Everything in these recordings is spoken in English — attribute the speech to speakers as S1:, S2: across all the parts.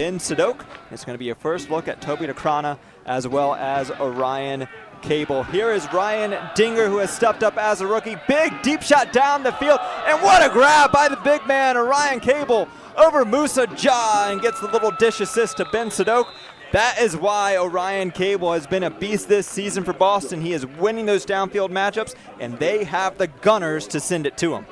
S1: Ben Sadok. It's going to be a first look at Toby DeCrana as well as Orion Cable. Here is Ryan Dinger, who has stepped up as a rookie. Big deep shot down the field, and what a grab by the big man, Orion Cable, over Musa Ja, and gets the little dish assist to Ben Sadok. That is why Orion Cable has been a beast this season for Boston. He is winning those downfield matchups, and they have the gunners to send it to him.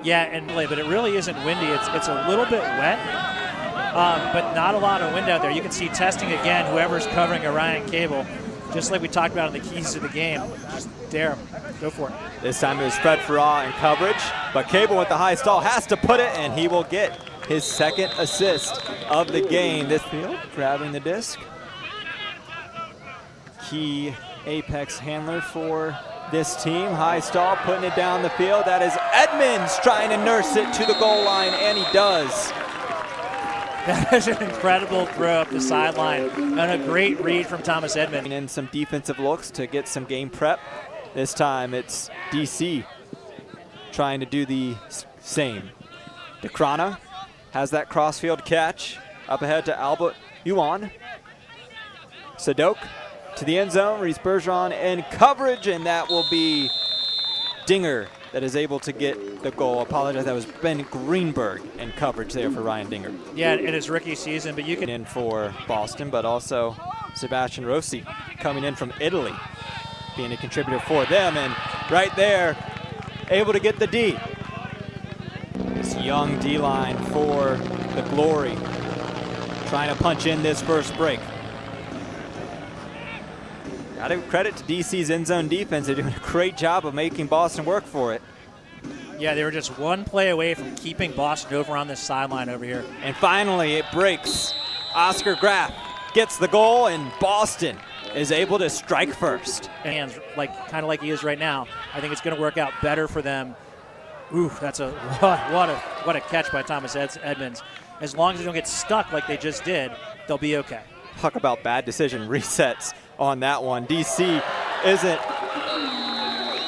S2: Yeah, but it really isn't windy. It's a little bit wet, but not a lot of wind out there. You can see testing again, whoever's covering Orion Cable, just like we talked about in the keys to the game. Just dare him. Go for it.
S1: This time it was Fred Farah in coverage, but Cable with the high stall has to put it, and he will get his second assist of the game. This field, grabbing the disc. Key apex handler for this team. High stall, putting it down the field. That is Edmonds trying to nurse it to the goal line, and he does.
S2: That is an incredible throw up the sideline and a great read from Thomas Edmonds.
S1: In some defensive looks to get some game prep. This time it's DC trying to do the same. DeCrana has that crossfield catch up ahead to Albert Yuan. Sadok to the end zone. Reese Bergeron in coverage, and that will be Dinger that is able to get the goal. Apologize, that was Ben Greenberg in coverage there for Ryan Dinger.
S2: Yeah, in his rookie season, but you can
S1: in for Boston, but also Sebastian Rossi coming in from Italy, being a contributor for them, and right there, able to get the D. This young D-line for the Glory, trying to punch in this first break. Got to give credit to DC's end zone defense. They're doing a great job of making Boston work for it.
S2: Yeah, they were just one play away from keeping Boston over on this sideline over here.
S1: And finally, it breaks. Oscar Graff gets the goal, and Boston is able to strike first.
S2: And kind of like he is right now, I think it's going to work out better for them. Ooh, that's what a catch by Thomas Edmonds. As long as they don't get stuck like they just did, they'll be okay.
S1: Talk about bad decision resets on that one. DC isn't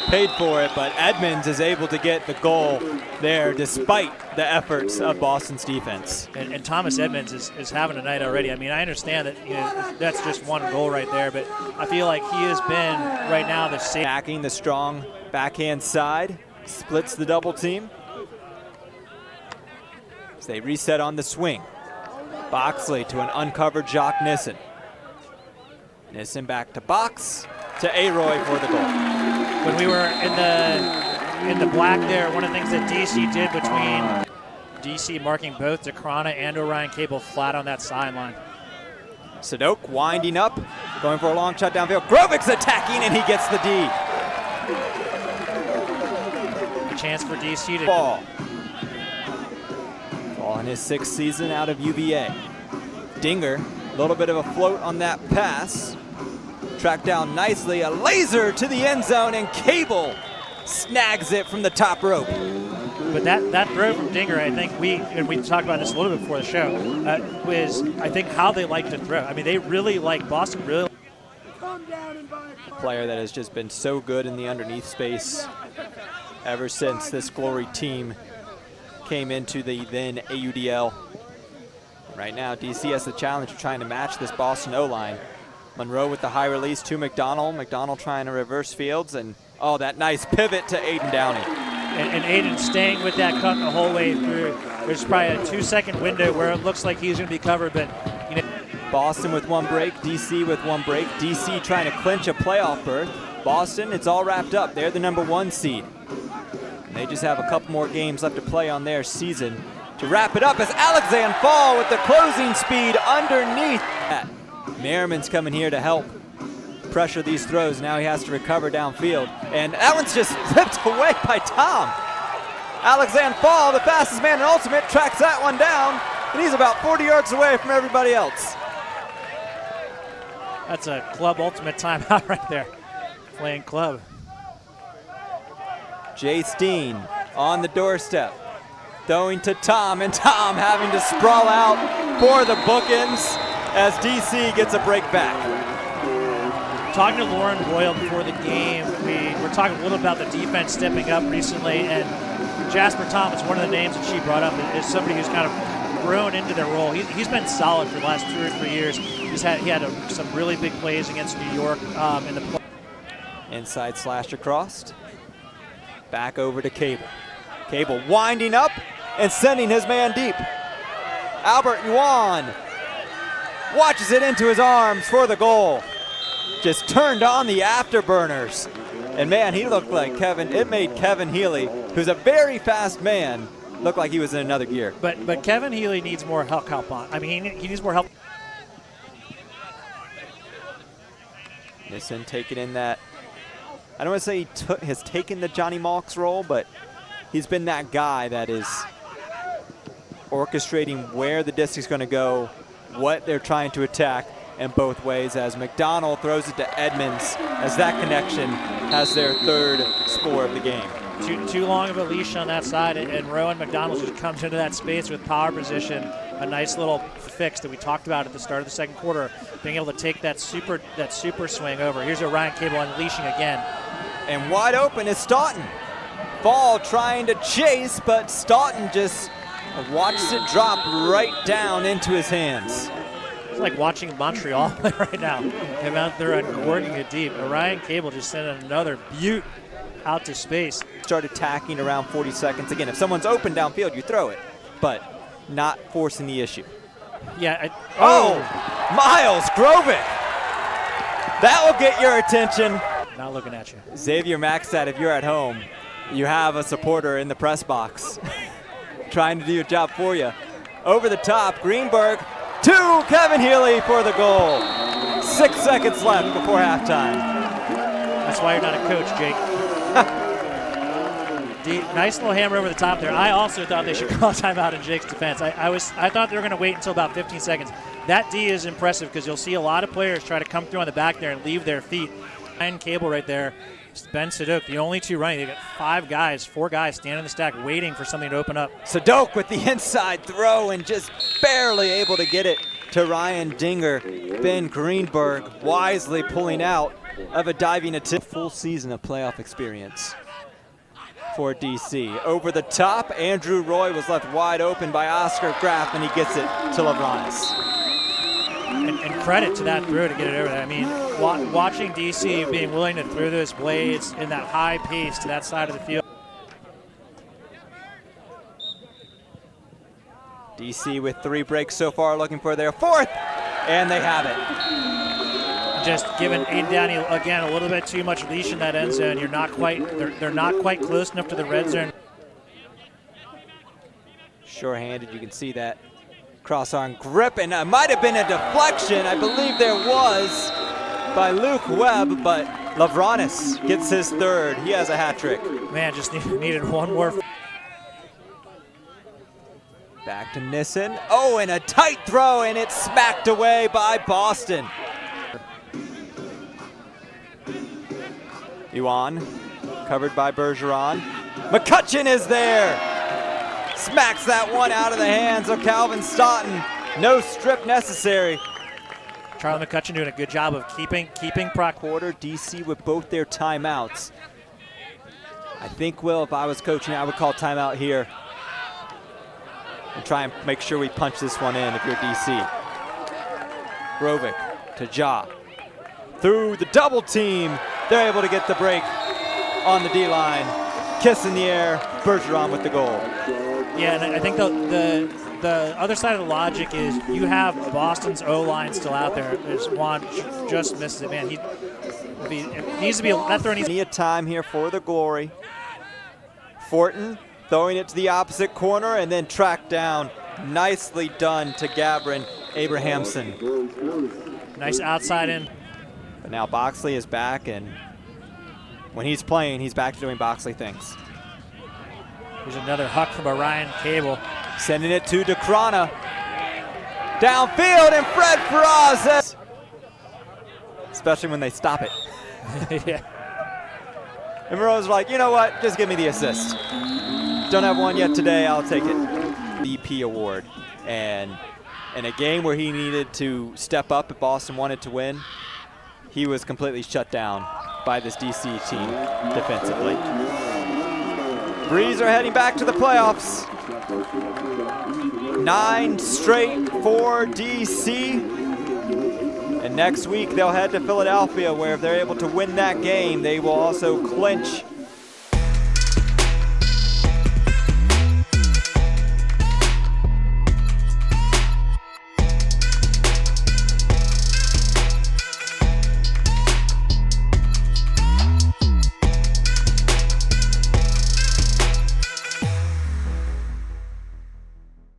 S1: paid for it, but Edmonds is able to get the goal there despite the efforts of Boston's defense.
S2: And Thomas Edmonds is having a night already. I mean, I understand that that's just one goal right there, but I feel like he has been right now the safe.
S1: Backing the strong backhand side, splits the double team. As they reset on the swing. Boxley to an uncovered Jacques Nissen. Nissen back to Box, to Aroy for the goal.
S2: When we were in the black there, one of the things that DC did between DC marking both DeCrana and Orion Cable flat on that sideline.
S1: Sadok winding up, going for a long shot downfield. Grovik's attacking, and he gets the D.
S2: A chance for DC to
S1: ball. Ball in his 6th season out of UVA. Dinger, a little bit of a float on that pass. Tracked down nicely, a laser to the end zone, and Cable snags it from the top rope.
S2: But that throw from Dinger, I think we talked about this a little bit before the show, was I think how they like to throw. I mean, they really like Boston. Really,
S1: player that has just been so good in the underneath space ever since this Glory team came into the then AUDL. Right now, DC has the challenge of trying to match this Boston O-line. Monroe with the high release to McDonald. McDonald trying to reverse fields, and oh, that nice pivot to Aiden Downey.
S2: And Aiden staying with that cut the whole way through. There's probably a 2-second window where it looks like he's going to be covered, but you know.
S1: Boston with one break, DC with one break. DC trying to clinch a playoff berth. Boston, it's all wrapped up. They're the #1 seed. And they just have a couple more games left to play on their season. To wrap it up is Alexander Fall with the closing speed underneath. Merriman's coming here to help pressure these throws. Now he has to recover downfield. And that one's just flipped away by Tom. Alexander Fall, the fastest man in Ultimate, tracks that one down. And he's about 40 yards away from everybody else.
S2: That's a club Ultimate timeout right there. Playing club.
S1: Jay Steen on the doorstep. Throwing to Tom, and Tom having to sprawl out for the bookends as DC gets a break back.
S2: Talking to Lauren Boyle before the game, we were talking a little about the defense stepping up recently, and Jasper Thomas, one of the names that she brought up, is somebody who's kind of grown into their role. He's been solid for the last 2 or 3 years. He had some really big plays against New York in the play.
S1: Inside slash across. Back over to Cable. Cable winding up and sending his man deep. Albert Yuan watches it into his arms for the goal. Just turned on the afterburners. And man, he looked like Kevin. It made Kevin Healy, who's a very fast man, look like he was in another gear.
S2: But Kevin Healy needs more help on. I mean, he needs more help.
S1: Nissen taking in that. I don't want to say he has taken the Johnny Malks role, but he's been that guy that is orchestrating where the disc is going to go, what they're trying to attack, and both ways, as McDonald throws it to Edmonds, as that connection has their third score of the game.
S2: Too long of a leash on that side, and Rowan McDonald just comes into that space with power position. A nice little fix that we talked about at the start of the second quarter, being able to take that super swing over. Here's a Ryan Cable unleashing again.
S1: And wide open is Staunton. Ball trying to chase, but Staunton just watches it drop right down into his hands.
S2: It's like watching Montreal play right now. Him out there and working it deep. Ryan Cable just sent another beaut out to space.
S1: Start attacking around 40 seconds. Again, if someone's open downfield, you throw it, but not forcing the issue.
S2: Yeah.
S1: Miles Grovick. That will get your attention.
S2: Not looking at you.
S1: Xavier Maxat, if you're at home, you have a supporter in the press box trying to do your job for you. Over the top, Greenberg to Kevin Healy for the goal. 6 seconds left before halftime.
S2: That's why you're not a coach, Jake. Nice little hammer over the top there. I also thought they should call timeout in Jake's defense. I thought they were going to wait until about 15 seconds. That D is impressive because you'll see a lot of players try to come through on the back there and leave their feet. Ryan Cable right there. Ben Sadok, the only two running. They've got 4 guys standing in the stack waiting for something to open up.
S1: Sadok with the inside throw and just barely able to get it to Ryan Dinger. Ben Greenberg wisely pulling out of a diving attempt. Full season of playoff experience for DC. Over the top, Andrew Roy was left wide open by Oscar Graff, and he gets it to Lavranis.
S2: And credit to that throw to get it over there. I mean, watching DC being willing to throw those blades in that high pace to that side of the field.
S1: DC with 3 breaks so far, looking for their 4th, and they have it.
S2: Just giving Aiden Downey, again, a little bit too much leash in that end zone. They're not quite close enough to the red zone.
S1: Sure-handed, you can see that cross-arm grip, and it might have been a deflection. I believe there was by Luke Webb, but Lavranis gets his 3rd. He has a hat trick.
S2: Man, just needed one more.
S1: Back to Nissen. Oh, and a tight throw, and it's smacked away by Boston. Yuan, covered by Bergeron. McCutcheon is there. Smacks that one out of the hands of Calvin Staunton. No strip necessary.
S2: Charlie McCutcheon doing a good job of keeping
S1: quarter. DC with both their timeouts. I think, Will, if I was coaching, I would call timeout here and try and make sure we punch this one in if you're DC. Grovick to Ja. Through the double team, they're able to get the break on the D-line. Kiss in the air, Bergeron with the goal.
S2: Yeah, and I think the other side of the logic is you have Boston's O-line still out there. There's Juan just misses it. Man, he needs to be that throw needs.
S1: Plenty of time here for the Glory. Fortin throwing it to the opposite corner and then tracked down. Nicely done to Gabrin Abrahamson.
S2: Nice outside in.
S1: But now Boxley is back, and when he's playing, he's back to doing Boxley things.
S2: There's another huck from Ryan Cable.
S1: Sending it to DeCrona. Downfield, and Fred Faraz. Especially when they stop it.
S2: Yeah.
S1: And Monroe's like, you know what? Just give me the assist. Don't have one yet today. I'll take it. VP award. And in a game where he needed to step up if Boston wanted to win, he was completely shut down by this DC team defensively. Breeze are heading back to the playoffs. 9 straight for DC. And next week they'll head to Philadelphia, where if they're able to win that game, they will also clinch